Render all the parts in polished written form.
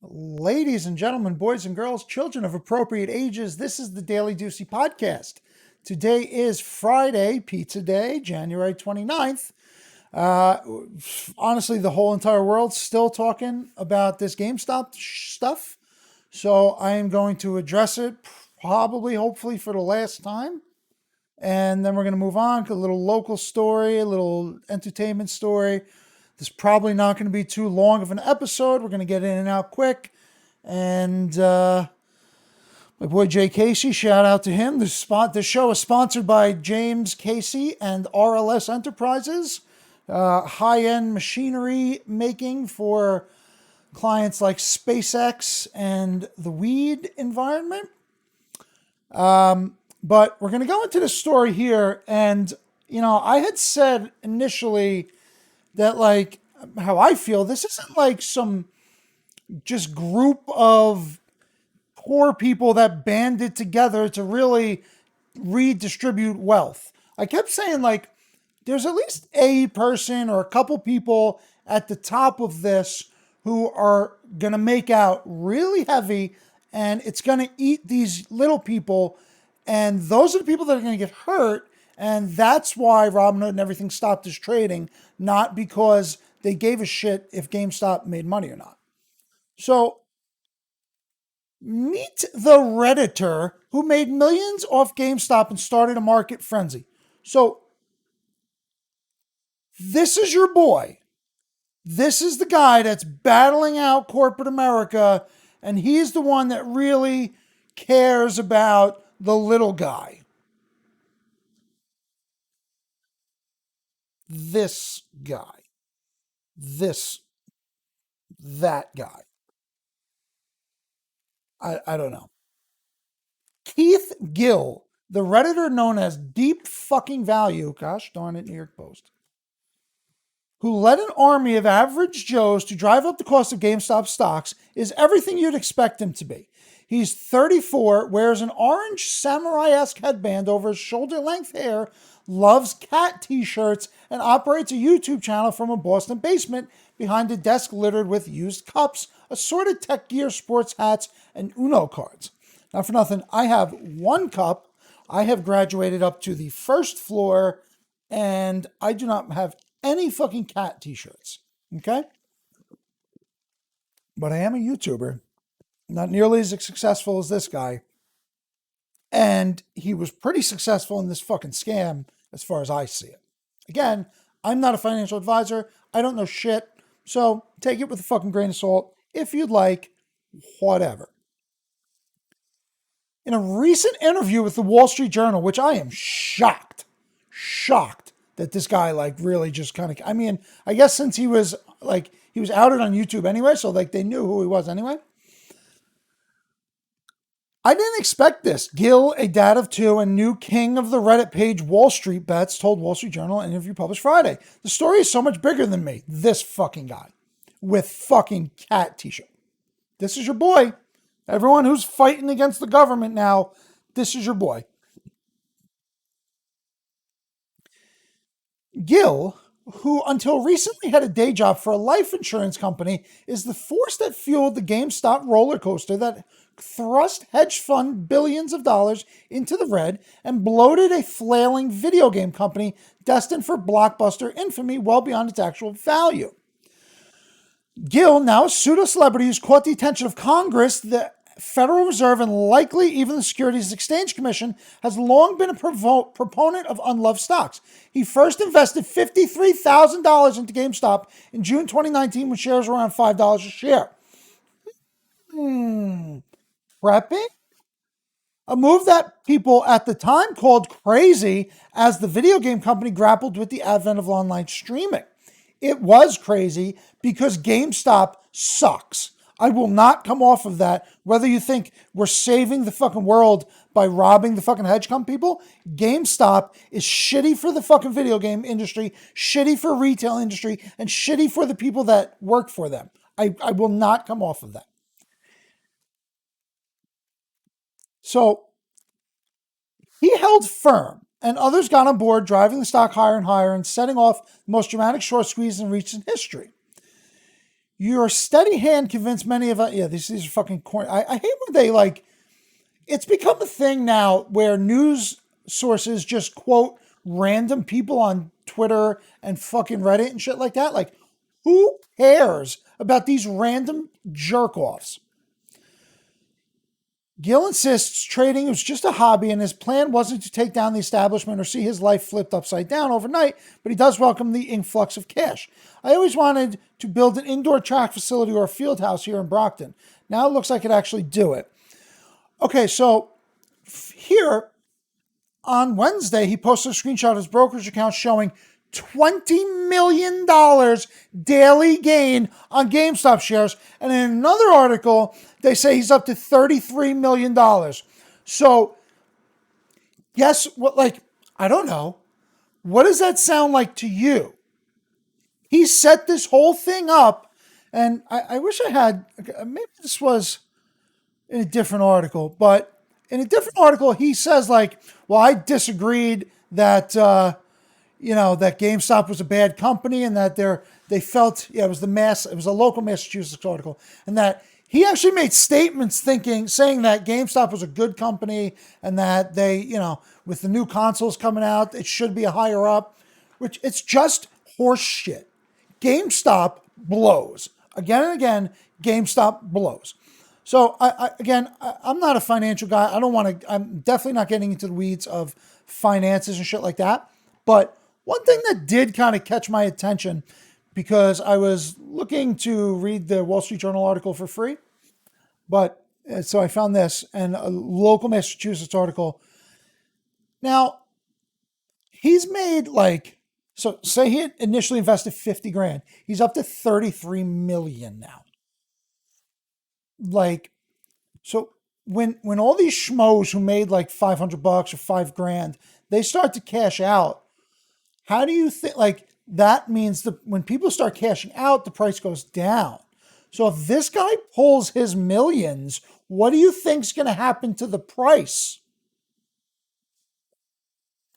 Ladies and gentlemen, boys and girls, children of appropriate ages, this is the Daily Deucey podcast. Today is Friday, Pizza Day, January 29th. Uh, Honestly, the whole entire world's still talking about this Gamestop stuff. So I am going to address it probably, hopefully, for the last time. And then we're going to move on to a little local story, a little entertainment story. This is probably not going to be too long of an episode. We're going to get in and out quick. And my boy Jay Casey, shout out to him. The show is sponsored by James Casey and RLS Enterprises, high-end machinery making for clients like SpaceX and the weed environment. But we're going to go into the story here. And, I had said initially that, like, how I feel, this isn't like some just group of poor people that banded together to really redistribute wealth. I kept saying, like, there's at least a person or a couple people at the top of this who are going to make out really heavy, and it's going to eat these little people. And those are the people that are going to get hurt. And that's why Robinhood and everything stopped his trading, not because they gave a shit if GameStop made money or not. So meet the Redditor who made millions off GameStop and started a market frenzy. So this is your boy. This is the guy that's battling out corporate America, and he's the one that really cares about the little guy. This guy. That guy. I don't know. Keith Gill, the Redditor known as Deep Fucking Value, gosh darn it, New York Post, who led an army of average Joes to drive up the cost of GameStop stocks, is everything you'd expect him to be. He's 34, wears an orange samurai-esque headband over his shoulder-length hair, loves cat t-shirts, and operates a YouTube channel from a Boston basement behind a desk littered with used cups, assorted tech gear, sports hats, and Uno cards. Not for nothing, I have one cup. I have graduated up to the first floor, and I do not have any fucking cat t-shirts. Okay? But I am a YouTuber. Not nearly as successful as this guy. And he was pretty successful in this fucking scam as far as I see it. Again, I'm not a financial advisor. I don't know shit. So take it with a fucking grain of salt. If you'd like, whatever. In a recent interview with the Wall Street Journal, which I am shocked that this guy like really just kind of, I guess since he was outed on YouTube anyway, so like they knew who he was anyway. I didn't expect this. Gill, a dad of two and new king of the Reddit page Wall Street Bets, told Wall Street Journal in an interview published Friday. The story is so much bigger than me. This fucking guy with fucking cat t-shirt. This is your boy. Everyone who's fighting against the government now, this is your boy. Gill, who until recently had a day job for a life insurance company, is the force that fueled the GameStop roller coaster that thrust hedge fund billions of dollars into the red and bloated a flailing video game company destined for blockbuster infamy well beyond its actual value. Gill, now a pseudo-celebrity who's caught the attention of Congress, the Federal Reserve, and likely even the Securities Exchange Commission, has long been a proponent of unloved stocks. He first invested $53,000 into GameStop in June 2019 when shares were around $5 a share. Prepping? A move that people at the time called crazy as the video game company grappled with the advent of online streaming. It was crazy because GameStop sucks. I will not come off of that. Whether you think we're saving the fucking world by robbing the fucking hedge fund people, GameStop is shitty for the fucking video game industry, shitty for retail industry, and shitty for the people that work for them. I will not come off of that. So he held firm, and others got on board, driving the stock higher and higher and setting off the most dramatic short squeeze in recent history. Your steady hand convinced many of us. Yeah, these are fucking corny. I hate when they like. It's become a thing now where news sources just quote random people on Twitter and fucking Reddit and shit like that. Like, who cares about these random jerk offs? Gill insists trading was just a hobby and his plan wasn't to take down the establishment or see his life flipped upside down overnight, but he does welcome the influx of cash. I always wanted to build an indoor track facility or a field house here in Brockton. Now it looks like I could actually do it. Okay, so here on Wednesday, he posted a screenshot of his brokerage account showing $20 million daily gain on GameStop shares. And in another article, they say he's up to $33 million. So, guess what? Like, I don't know. What does that sound like to you? He set this whole thing up, and I wish I had, maybe this was in a different article, but in a different article, he says, like, well, I disagreed that, that GameStop was a bad company and that they felt, it was a local Massachusetts article, and that he actually made statements saying that GameStop was a good company and that they, with the new consoles coming out, it should be a higher up, which it's just horse shit. GameStop blows. Again and again, GameStop blows. So I'm not a financial guy. I'm definitely not getting into the weeds of finances and shit like that. But one thing that did kind of catch my attention, because I was looking to read the Wall Street Journal article for free, but so I found this and a local Massachusetts article. Now, he's made so say he had initially invested 50 grand. He's up to 33 million now. So when all these schmoes who made like $500 or $5 grand, they start to cash out, how do you think, that means when people start cashing out, the price goes down. So if this guy pulls his millions, what do you think's going to happen to the price?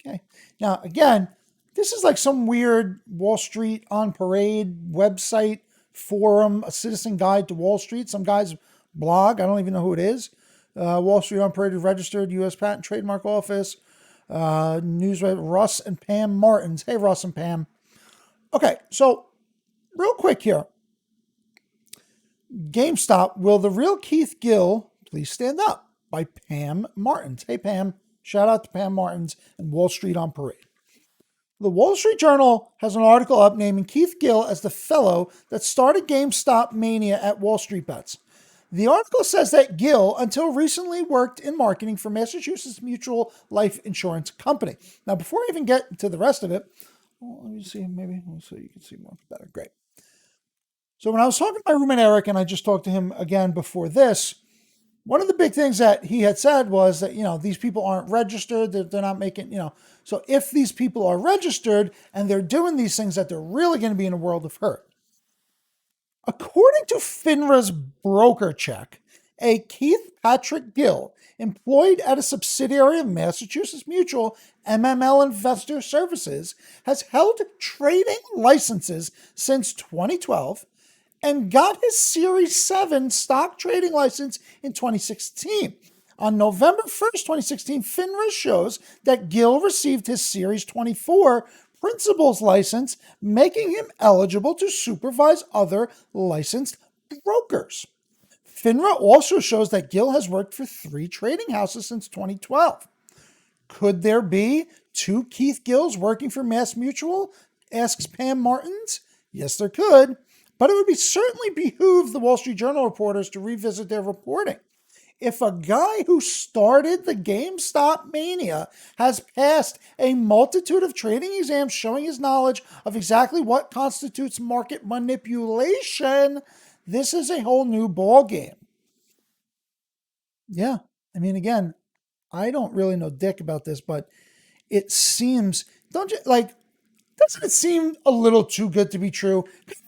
Okay. Now, again, this is like some weird Wall Street on Parade website forum, a citizen guide to Wall Street, some guy's blog. I don't even know who it is. Wall Street on Parade registered U.S. Patent and Trademark Office. News Russ and Pam Martins. Hey, Russ and Pam. Okay, so real quick here. GameStop, will the real Keith Gill please stand up? By Pam Martins. Hey, Pam. Shout out to Pam Martins and Wall Street on Parade. The Wall Street Journal has an article up naming Keith Gill as the fellow that started GameStop mania at Wall Street Bets. The article says that Gill, until recently, worked in marketing for Massachusetts Mutual Life Insurance Company. Now, before I even get to the rest of it, let me see, so you can see more better. Great. So when I was talking to my roommate Eric, and I just talked to him again before this, one of the big things that he had said was that, these people aren't registered, they're not making, so if these people are registered and they're doing these things, that they're really going to be in a world of hurt. According to FINRA's broker check, a Keith Patrick Gill, employed at a subsidiary of Massachusetts Mutual, MML Investor Services, has held trading licenses since 2012 and got his Series 7 stock trading license in 2016. On November 1st, 2016, FINRA shows that Gill received his Series 24 principal's license, making him eligible to supervise other licensed brokers. FINRA also shows that Gill has worked for 3 trading houses since 2012. Could there be 2 Keith Gills working for Mass Mutual? Asks Pam Martins. Yes, there could, but it would certainly behoove the Wall Street Journal reporters to revisit their reporting. If a guy who started the GameStop mania has passed a multitude of trading exams showing his knowledge of exactly what constitutes market manipulation, this is a whole new ballgame. Yeah, again, I don't really know dick about this, but it seems, doesn't it seem a little too good to be true?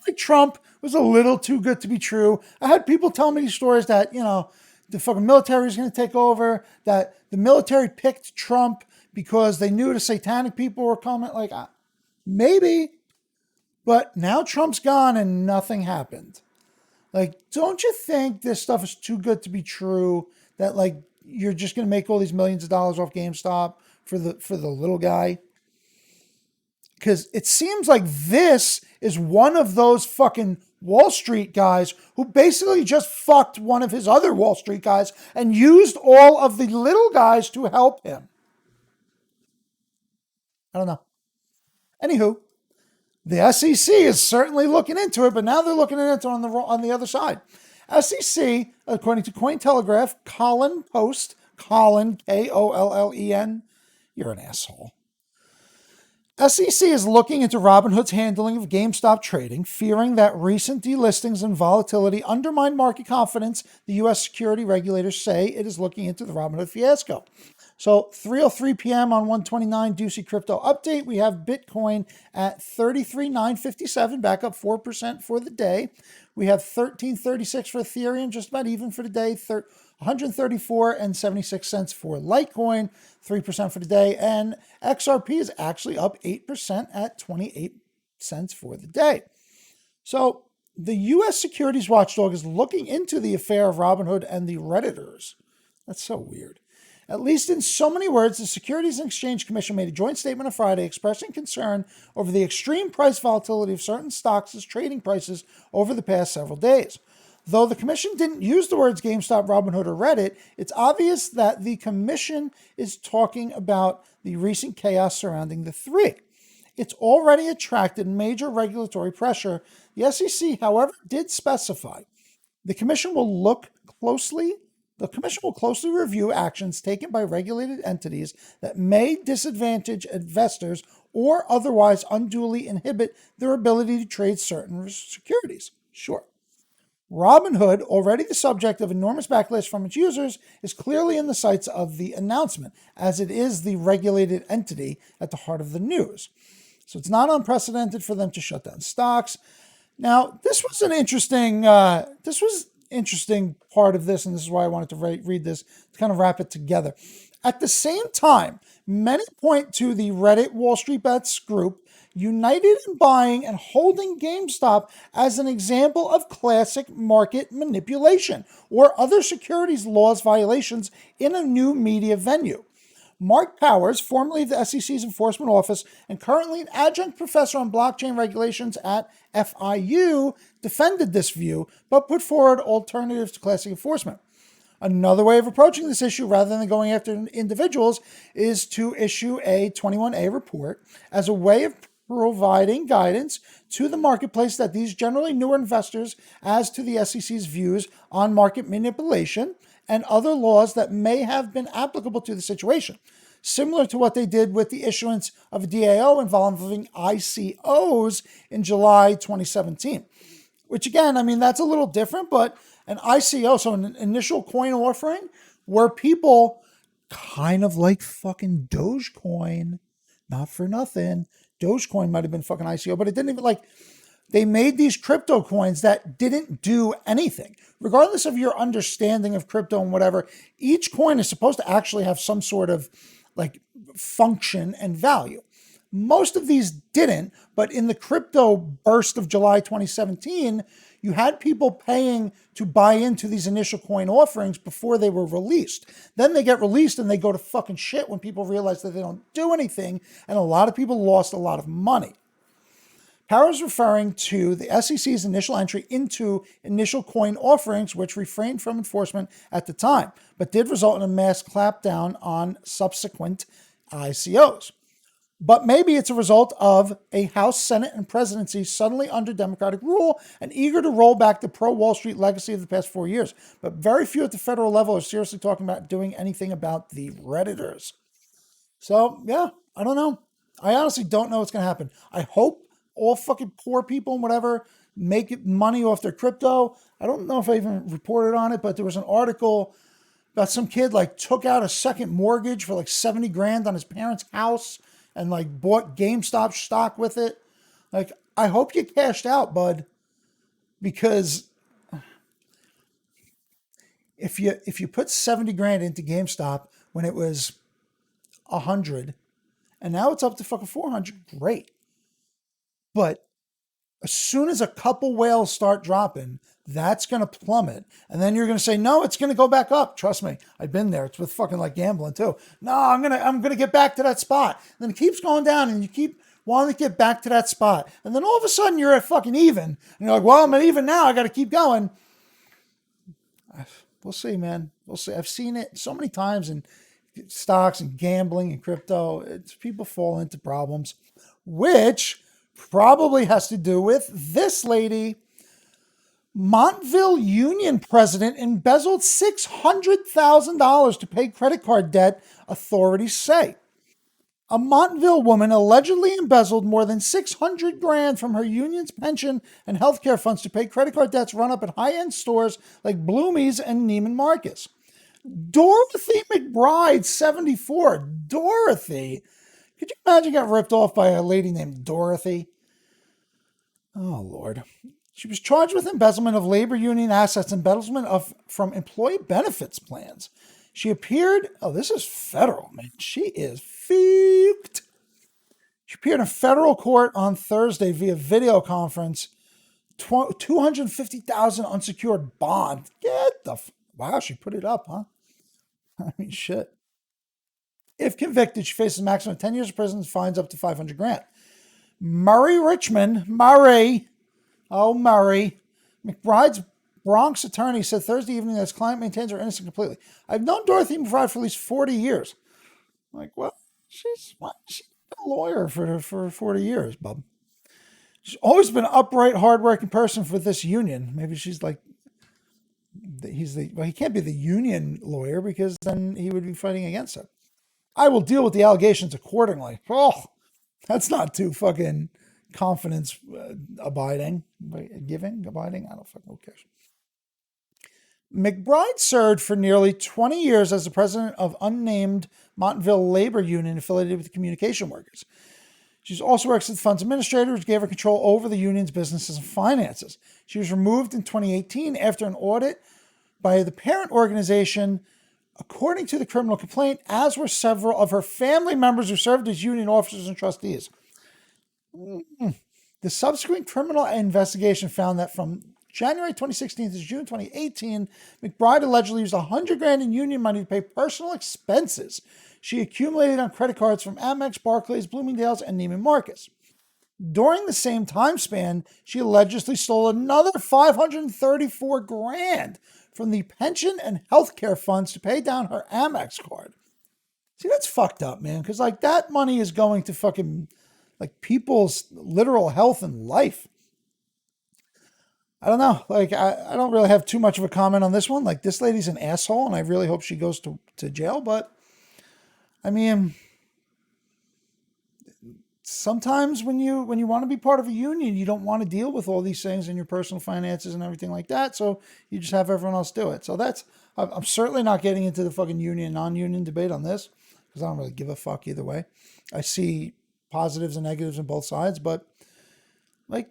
Like Trump was a little too good to be true. I had people tell me these stories that, the fucking military is going to take over, that the military picked Trump because they knew the satanic people were coming. Maybe. But now Trump's gone and nothing happened. Like, don't you think this stuff is too good to be true? That like you're just gonna make all these millions of dollars off GameStop for the little guy? Because it seems like this is one of those fucking Wall Street guys who basically just fucked one of his other Wall Street guys and used all of the little guys to help him. I don't know. Anywho, the SEC is certainly looking into it, but now they're looking into it on the other side. SEC, according to Cointelegraph, Collen, Kollen, you're an asshole. SEC is looking into Robinhood's handling of GameStop trading, fearing that recent delistings and volatility undermine market confidence. The U.S. security regulators say it is looking into the Robinhood fiasco. So 3:03 p.m. on 129 Deucey crypto update. We have Bitcoin at 33,957, back up 4% for the day. We have 1336 for Ethereum, just about even for the day. 134 and 76 cents for Litecoin, 3% for the day. And XRP is actually up 8% at 28 cents for the day. So the U.S. securities watchdog is looking into the affair of Robinhood and the Redditors. That's so weird. At least in so many words, the Securities and Exchange Commission made a joint statement on Friday expressing concern over the extreme price volatility of certain stocks' trading prices over the past several days. Though the commission didn't use the words GameStop, Robinhood, or Reddit, it's obvious that the commission is talking about the recent chaos surrounding the three. It's already attracted major regulatory pressure. The SEC, however, did specify the commission will closely review actions taken by regulated entities that may disadvantage investors or otherwise unduly inhibit their ability to trade certain securities. Sure. Robinhood, already the subject of enormous backlash from its users, is clearly in the sights of the announcement, as it is the regulated entity at the heart of the news. So it's not unprecedented for them to shut down stocks. Now, this was an interesting part of this, and this is why I wanted to read this to kind of wrap it together. At the same time, many point to the Reddit Wall Street Bets group united in buying and holding GameStop as an example of classic market manipulation or other securities laws violations in a new media venue. Mark Powers, formerly of the SEC's Enforcement Office and currently an adjunct professor on blockchain regulations at FIU, defended this view, but put forward alternatives to classic enforcement. Another way of approaching this issue, rather than going after individuals, is to issue a 21A report as a way of providing guidance to the marketplace that these generally newer investors as to the SEC's views on market manipulation and other laws that may have been applicable to the situation, similar to what they did with the issuance of a DAO involving ICOs in July 2017. Which again, I mean, that's a little different, but an ICO, so an initial coin offering, where people kind of like fucking Dogecoin, not for nothing. Dogecoin might have been fucking ICO, but it didn't even they made these crypto coins that didn't do anything. Regardless of your understanding of crypto and whatever, each coin is supposed to actually have some sort of function and value. Most of these didn't, but in the crypto burst of July 2017, you had people paying to buy into these initial coin offerings before they were released. Then they get released and they go to fucking shit when people realize that they don't do anything, and a lot of people lost a lot of money. Powers referring to the SEC's initial entry into initial coin offerings, which refrained from enforcement at the time, but did result in a mass clampdown on subsequent ICOs. But maybe it's a result of a House, Senate, and presidency suddenly under Democratic rule and eager to roll back the pro-Wall Street legacy of the past 4 years. But very few at the federal level are seriously talking about doing anything about the Redditors. So, yeah, I don't know. I honestly don't know what's going to happen. I hope all fucking poor people and whatever make money off their crypto. I don't know if I even reported on it, but there was an article about some kid took out a second mortgage for $70 grand on his parents' house and bought GameStop stock with it. I hope you cashed out, bud, because if you put 70 grand into GameStop when it was 100 and now it's up to fucking 400, great. But As soon as a couple whales start dropping, that's going to plummet. And then you're going to say, no, it's going to go back up. Trust me. I've been there. It's with fucking like gambling too. No, I'm going to get back to that spot. And then it keeps going down and you keep wanting to get back to that spot. And then all of a sudden you're at fucking even. And you're like, well, I'm at even now. I got to keep going. We'll see, man. We'll see. I've seen it so many times in stocks and gambling and crypto. It's people fall into problems, which probably has to do with this lady. Montville Union President embezzled $600,000 to pay credit card debt, authorities say. A Montville woman allegedly embezzled more than $600,000 from her union's pension and healthcare funds to pay credit card debts run up at high-end stores like Bloomie's and Neiman Marcus. Dorothy McBride, 74. Dorothy. Could you imagine getting ripped off by a lady named Dorothy? Oh, Lord. She was charged with embezzlement of labor union assets, embezzlement from employee benefits plans. She appeared, this is federal, man. She is fucked. She appeared in federal court on Thursday via video conference. $250,000 unsecured bond. Wow, she put it up, huh? I mean, shit. If convicted, she faces a maximum of 10 years of prison and fines up to $500,000. Murray Richmond, Murray, McBride's Bronx attorney said Thursday evening that his client maintains her innocence completely. I've known Dorothy McBride for at least 40 years. I'm like, well, she's a lawyer for 40 years, bub. She's always been an upright, hardworking person for this union. Maybe she's like, he can't be the union lawyer because then he would be fighting against her. I will deal with the allegations accordingly. Oh, that's not too fucking confidence abiding. Abiding? I don't fucking know. Cares. McBride served for nearly 20 years as the president of unnamed Montville Labor Union affiliated with the communication workers. She's also works as the funds administrator, which gave her control over the union's businesses and finances. She was removed in 2018 after an audit by the parent organization, according to the criminal complaint, as were several of her family members who served as union officers and trustees. The subsequent criminal investigation found that from January 2016 to June 2018, McBride allegedly used $100,000 in union money to pay personal expenses she accumulated on credit cards from Amex, Barclays, Bloomingdale's, and Neiman Marcus. During the same time span, she allegedly stole another $534,000 from the pension and healthcare funds to pay down her Amex card. See, that's fucked up, man, because like that money is going to fucking like people's literal health and life. I don't know. Like, I don't really have too much of a comment on this one. Like, this lady's an asshole, and I really hope she goes to jail. But, I mean, sometimes when you want to be part of a union, you don't want to deal with all these things in your personal finances and everything like that. So you just have everyone else do it. So I'm certainly not getting into the fucking union, non-union debate on this because I don't really give a fuck either way. I see positives and negatives on both sides, but like,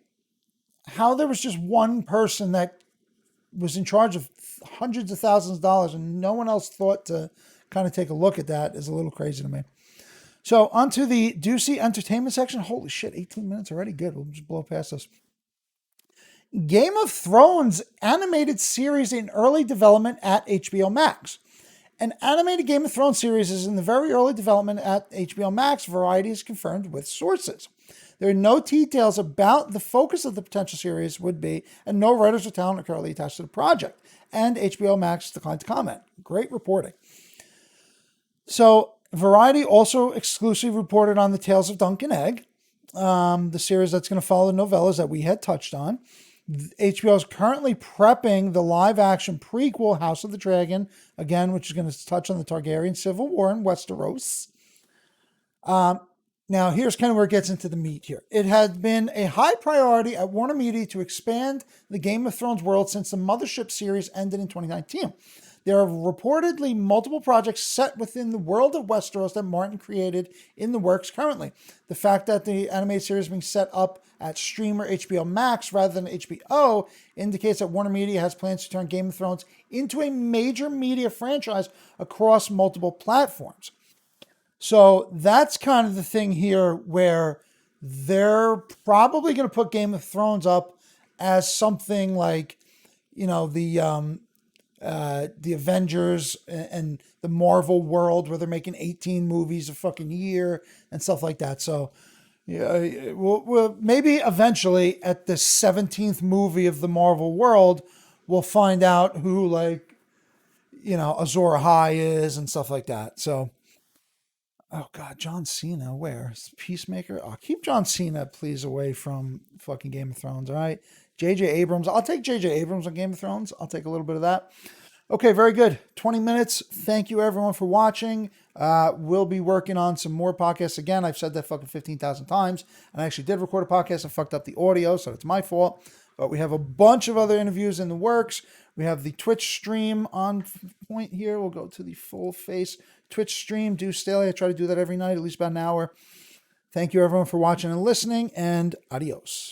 how there was just one person that was in charge of hundreds of thousands of dollars and no one else thought to kind of take a look at that is a little crazy to me. So onto the Deucey entertainment section. Holy shit, 18 minutes already. Good. We'll just blow past this. Game of Thrones animated series in early development at HBO Max. An animated Game of Thrones series is in the very early development at HBO Max, Variety has confirmed with sources. There are no details about the focus of the potential series would be, and no writers or talent are currently attached to the project. And HBO Max declined to comment. Great reporting. So, Variety also exclusively reported on the Tales of Dunk and Egg, the series that's going to follow the novellas that we had touched on. HBO is currently prepping the live-action prequel, House of the Dragon, again, which is going to touch on the Targaryen Civil War in Westeros. Now, here's kind of where it gets into the meat here. It had been a high priority at Warner Media to expand the Game of Thrones world since the Mothership series ended in 2019. There are reportedly multiple projects set within the world of Westeros that Martin created in the works currently. The fact that the animated series is being set up at streamer HBO Max rather than HBO indicates that Warner Media has plans to turn Game of Thrones into a major media franchise across multiple platforms. So that's kind of the thing here where they're probably going to put Game of Thrones up as something like, the Avengers and the Marvel world, where they're making 18 movies a fucking year and stuff like that. So yeah, we'll maybe eventually at the 17th movie of the Marvel world, we'll find out who, like, Azor Ahai is and stuff like that. So, oh God, John Cena, where? Peacemaker? Oh, keep John Cena, please, away from fucking Game of Thrones, all right? J.J. Abrams. I'll take J.J. Abrams on Game of Thrones. I'll take a little bit of that. Okay, very good. 20 minutes. Thank you, everyone, for watching. We'll be working on some more podcasts again. I've said that fucking 15,000 times. And I actually did record a podcast. I fucked up the audio, so it's my fault. But we have a bunch of other interviews in the works. We have the Twitch stream on point here. We'll go to the full face Twitch stream. Deuce Daily. I try to do that every night, at least about an hour. Thank you, everyone, for watching and listening, and adios.